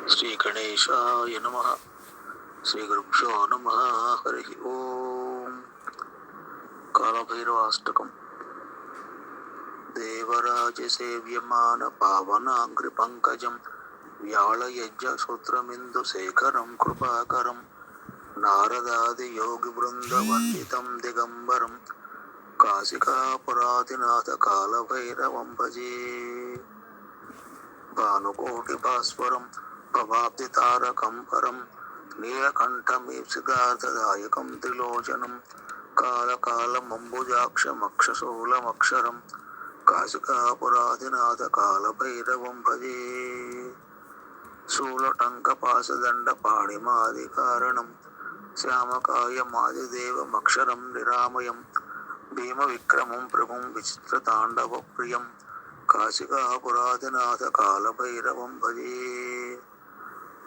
శ్రీ గణేశాయ నమః. శ్రీ గురుభ్యో నమః. హరి ఓం. కాలభైరవాష్టకం. దేవరాజ సేవ్యమాన పావనాంగ్రి పంకజం వ్యాళయజ్ఞ సూత్రమిందు శేఖరం కృపాకరం నారదాది యోగి బృంద వందితం దిగంబరం కాశికాపురాధినాథ కాలభైరవం భజే. భానుకోటి భాస్వరం భవాబ్ది తారకం పరం నీలకంఠమీప్సితార్థదాయకం త్రిలోచనం కాలకాలమంబుజాక్షమక్షశూలమక్షరం కాశికాపురాధినాథ కాలభైరవం భజే. శూలటంకపాశదండ పాణిమాదికారణం శ్యామకాయమాదిదేవమక్షరం నిరామయం భీమవిక్రమం ప్రభుం విచిత్రతాండవ ప్రియం కాశికాపురాధినాథ కాలభైరవం భజే.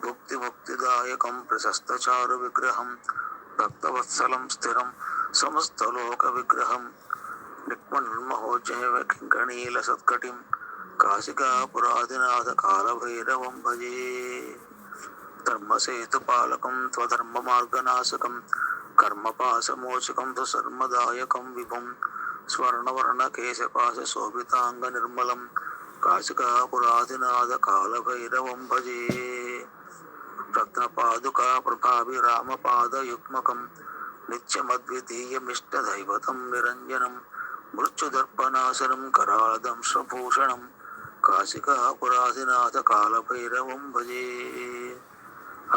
భుక్తిముక్తిదాయకం ప్రశస్తచారు విగ్రహం భక్తవత్సలం స్థిరం సమస్తలోక విగ్రహం నిక్మన్మహోజ్జైవ కింకణీల సత్కటిం కాశికాపురాధినాథ కాలభైరవం భజే. ధర్మసేతుపాలకం త్వధర్మమార్గనాశకం కర్మపాశమోచకం సుసర్మదాయకం విభుం స్వర్ణవర్ణకేశపాశ శోభితాంగ నిర్మలం కాశికాపురాధినాథ కాలభైరవం భజే. రత్నపాదుకా ప్రభాభిరామపాదయుగ్మకం నిత్యమద్వితీయమిష్టదైవతం నిరంజనం మృత్యుదర్పనాశనం కరాళదంశ్రభూషణం కాశికాపురాధినాథ కాలభైరవం భజే.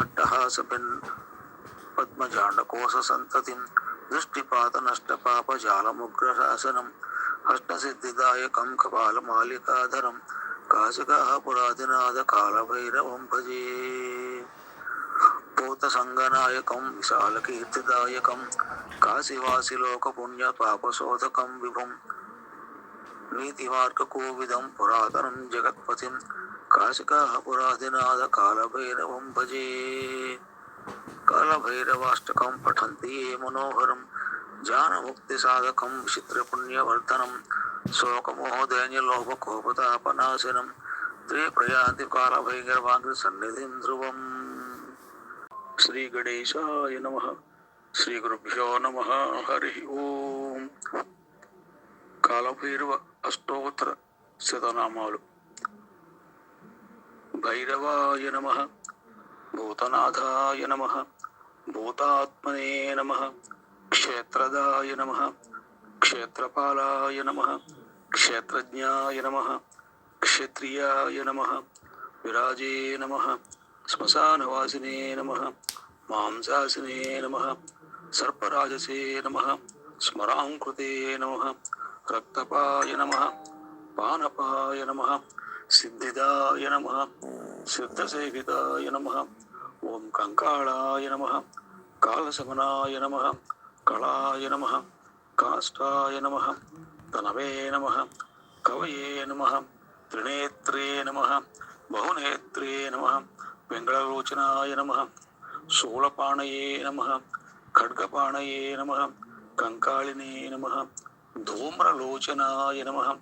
అట్టహాసపిన్ పద్మజాండకోశ సంతతిం దృష్టిపాతనష్టపాపజాలముగ్రశాసనం అష్టసిద్ధిదాయకం కపాలమాలికాధరం కాశికాపురాధినాథ కాలభైరవం భజే. భూతసంగనాయకం విశాలకీర్తిదాయకం కాశీవాసిలోకపుణ్యపాపశోధకం విభుం నీతిమార్గకోవిదం పురాతనం జగత్పతిం కాశికాపురాధినాథ కాలభైరవం భజే. కాలభైరవాష్టకం పఠంతి ఏ మనోహరం జానముక్తిసాధకం విచిత్రపుణ్యవర్ధనం శోకమోహదైన్యలోభకోపతాపనాశనం తే ప్రయాంతి కాలభైరవాంగ్రి సన్నిధిం ధ్రువం. శ్రీ గణేశాయ నమః. శ్రీ గురుభ్యో నమః. హరి ఓం. కాలభైరవ అష్టోత్తర శతనామాలు. భైరవాయ నమః, భూతనాథాయ నమః, భూతాత్మనే నమః, క్షేత్రదాయ నమః, క్షేత్రపాలాయ నమః, క్షేత్రజ్ఞాయ నమః, క్షత్రియాయ నమః, విరాజే నమః, శ్మశానవాసినే నమః, మాంసాసినే నమః, సర్పరాజసే నమః, స్మరాంకృతే నమః, రక్తపాయ నమః, పానపాయ నమః, సిద్ధిదాయ నమః, సిద్ధసేవితాయ నమః, ఓం కంకాళాయ నమః, కాలశమనాయ నమః, కళాయ నమః, కాష్టాయ నమః, తనవే నమః, కవయే నమః, త్రినేత్రే నమః, బహునేత్రే నమః, వెంగళలోచనాయ నమః, శూలపాణయే నమః, ఖడ్గపాణయే నమః, కంకాళినే నమః, ధూమ్రలోచనాయ నమః,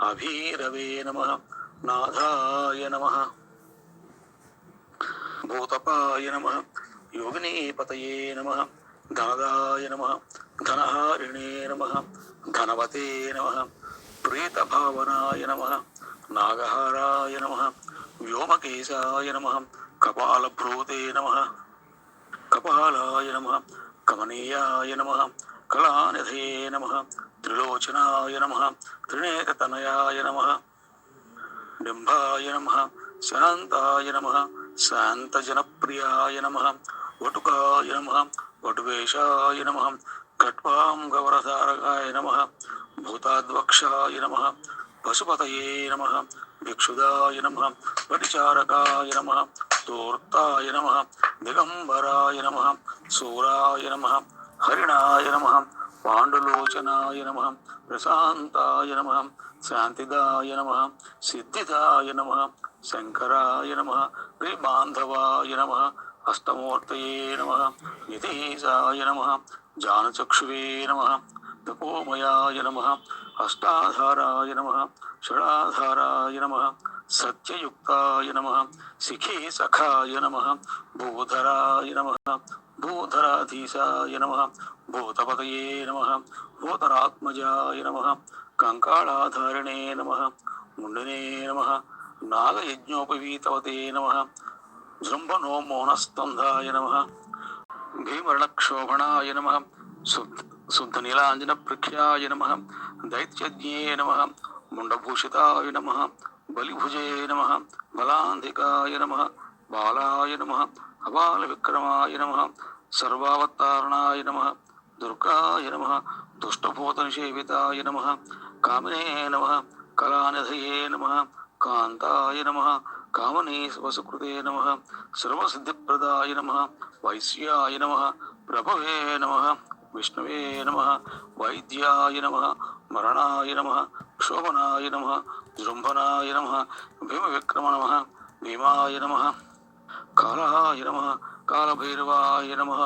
అభీరవే నమః, నాథాయ నమః, భూతపాయ నమః, యోగినీపతయే నమః, ధనదాయ నమః, ధనహారిణే నమః, ధనవతే నమః, ప్రీతభావనాయ నమః, నాగహారాయ నమః, వ్యోమకేశాయ నమః, కపాలభ్రూతే నమః, కపాలాయ నమః, కమనీయాయ నమః, కళానిధయే నమః, త్రిలోచనాయ నమః, త్రినేత్రతనయాయ నమః, బింబాయ నమః, శాంతాయ నమః, శాంతజనప్రియాయ నమః, వటుకాయ నమః, వటువేషాయ నమః, ఖట్వాంగవరధారకాయ నమః, భూతాద్వక్షాయ నమః, పశుపతయే నమః, భిక్షుదాయ నమః, పరిచారకాయ నమః, తూర్తాయ నమః, దిగంబరాయ నమః, శూరాయ నమః, హరిణాయ నమః, పాండులోచనాయ నమః, ప్రశాంతాయ నమః, శాంతిదాయ నమః, సిద్ధిదాయ నమః, శంకరాయ నమః, శ్రీబాంధవాయ నమః, అష్టమూర్తయే నమః, నితీశాయ నమః, జానచక్షువే నమః, తపోమయాయ నమః, అష్టాధారాయ నమః, షడాధారాయ నమః, సత్యయుక్తాయ నమః శిఖే సఖాయ నమః భూధరాయ నమః భూధరాధీశాయ నమః భూతపతయే నమః భూతరాత్మజాయ నమః కంకాళాధారిణే నమః ముండినే నమః నాగయజ్ఞోపవీతవతే నమః జృంభనో మోహనస్కంధాయ నమః భీమరణక్షోభణాయ నమః శుద్ధనీలాంజనప్రఖ్యాయ నమః దైత్యజ్ఞే నమః ముండభూషితాయ నమః బలిభుజే నమః బలాంధికాయ నమః బాలాయ నమః అబాలవిక్రమాయ నమః సర్వావతారణాయ నమః దుర్గాయ నమః దుష్టభూతనిషేవితాయ నమః కామినే నమః కళానిధయే నమః కాంతాయ నమః కామనీ వసుకృతే నమః సర్వసిద్ధిప్రదాయ నమః వైశ్యాయ నమః ప్రభవే నమః విష్ణవే నమః వైద్యాయ నమః మరణాయ నమః క్షోభనాయ నమః జృంభనాయ నమః భీమవిక్రమ నమః భీమాయ నమః కాలాయ నమః కాలభైరవాయ నమః